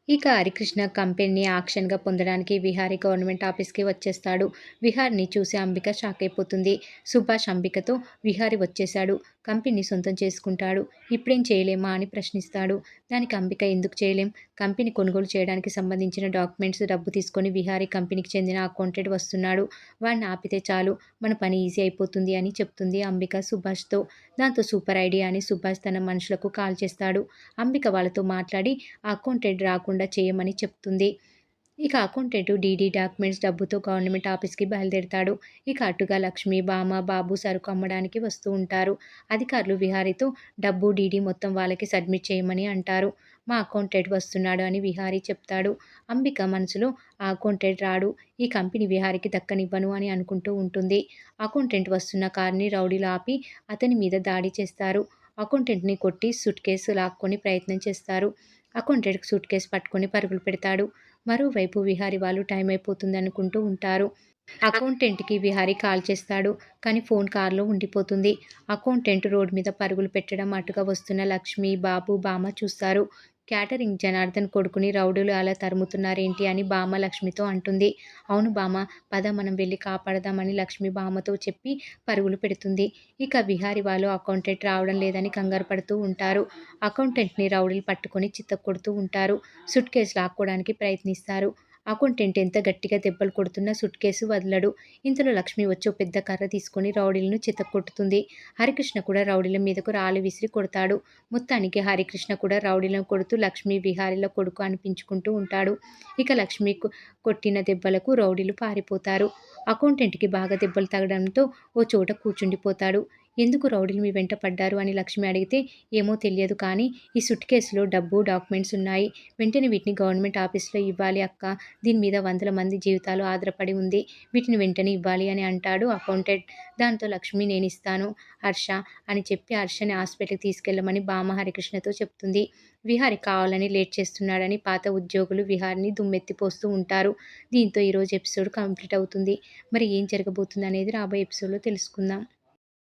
ఇక హరికృష్ణ కంపెనీని యాక్షన్‌గా పొందడానికి విహారీ గవర్నమెంట్ ఆఫీస్‌కి వచ్చేస్తాడు. విహారిని చూసి అంబిక షాకయిపోతుంది. సుభాష్ అంబికతో విహారీ వచ్చేశాడు. కంపెనీని సొంతం చేసుకుంటాడు. ఇప్పుడేం చేయలేమా అని ప్రశ్నిస్తాడు. దానికి అంబిక ఎందుకు చేయలేం? కంపెనీ కొనుగోలు చేయడానికి సంబంధించిన డాక్యుమెంట్స్, డబ్బు తీసుకొని విహారీ కంపెనీకి చెందిన అకౌంటెంట్ వస్తున్నాడు. వాడిని ఆపితే చాలు మన పని ఈజీ అయిపోతుంది అని చెప్తుంది అంబిక సుభాష్‌తో. దాంతో సూపర్ ఐడియా అని సుభాష్ తన మనుషులకు కాల్ చేస్తాడు. అంబిక వాళ్ళతో మాట్లాడి ఆ అకౌంటెంట్ రాకుండా చేయమని చెప్తుంది. ఇక అకౌంటెంట్ డీడీ డాక్యుమెంట్స్, డబ్బుతో గవర్నమెంట్ ఆఫీస్‌కి బయలుదేరతాడు. ఇక అటుగా లక్ష్మి, బామ, బాబు సరుకు అమ్మడానికి వస్తూ ఉంటారు. అధికారులు విహారీతో డబ్బు, డీడీ మొత్తం వాళ్ళకి సబ్మిట్ చేయమని అంటారు. మా అకౌంటెంట్ వస్తున్నాడు అని విహారీ చెప్తాడు. అంబిక మనసులో ఆ అకౌంటెంట్ రాడు, ఈ కంపెనీ విహారీకి దక్కనివ్వను అని అనుకుంటూ ఉంటుంది. అకౌంటెంట్ వస్తున్న కారుని రౌడీలు ఆపి అతని మీద దాడి చేస్తారు. అకౌంటెంట్‌ని కొట్టి సూట్‌కేస్ లాక్కొని ప్రయత్నం చేస్తారు. అకౌంటెంట్ సూట్‌కేస్ పట్టుకొని పరుగులు పెడతాడు. మరోవైపు విహారీ వాళ్ళు టైం అయిపోతుందనుకుంటూ ఉంటారు. అకౌంటెంట్‌కి విహారీ కాల్ చేస్తాడు. కానీ ఫోన్ కార్‌లో ఉండిపోతుంది. అకౌంటెంట్ రోడ్ మీద పరుగులు పెట్టడం అటుగా వస్తున్న లక్ష్మి, బాబు, బామ చూస్తారు. క్యాటరింగ్ జనార్దన్ కొడుకుని రౌడీలు అలా తరుముతున్నారేంటి అని బామ లక్ష్మితో అంటుంది. అవును బామ, పద మనం వెళ్లి కాపాడదాం అని లక్ష్మి బామతో చెప్పి పరుగులు పెడుతుంది. ఇక విహారీ వాళ్ళు అకౌంటెంట్ రావడం లేదని కంగారు పడుతూ ఉంటారు. అకౌంటెంట్‌ని రౌడీలు పట్టుకొని చితక్కొడుతూ ఉంటారు. సూట్‌కేస్ లాక్కోడానికి ప్రయత్నిస్తారు. అకౌంటెంట్ ఎంత గట్టిగా దెబ్బలు కొడుతున్నా సూట్‌కేసు వదలడు. ఇంతలో లక్ష్మి వచ్చి ఓ పెద్ద కర్ర తీసుకొని రౌడీలను చితక్కొడుతుంది. హరికృష్ణ కూడా రౌడీల మీదకు రాళ్ళు విసిరి కొడతాడు. మొత్తానికి హరికృష్ణ కూడా రౌడీలను కొడుతూ లక్ష్మి విహారీల కొడుకు అనిపించుకుంటూ ఉంటాడు. ఇక లక్ష్మి కొట్టిన దెబ్బలకు రౌడీలు పారిపోతారు. అకౌంటెంట్‌కి బాగా దెబ్బలు తగలడంతో ఓ చోట కూర్చుండిపోతాడు. ఎందుకు రౌడీలు మీ వెంట పడ్డారు అని లక్ష్మి అడిగితే, ఏమో తెలియదు కానీ ఈ సూట్‌కేసులో డబ్బు, డాక్యుమెంట్స్ ఉన్నాయి. వెంటనే వీటిని గవర్నమెంట్ ఆఫీస్‌లో ఇవ్వాలి అక్కా. దీని మీద వందల మంది జీవితాలు ఆధారపడి ఉంది. వీటిని వెంటనే ఇవ్వాలి అని అంటాడు అకౌంటెంట్. దాంతో లక్ష్మి నేనిస్తాను హర్ష అని చెప్పి హర్షని హాస్పిటల్‌కి తీసుకెళ్లమని బామ హరికృష్ణతో చెప్తుంది. విహారీ కావాలని లేట్ చేస్తున్నాడని పాత ఉద్యోగులు విహారీని దుమ్మెత్తిపోస్తూ ఉంటారు. దీంతో ఈరోజు ఎపిసోడ్ కంప్లీట్ అవుతుంది. మరి ఏం జరగబోతుందనేది రాబోయే ఎపిసోడ్‌లో తెలుసుకుందాం.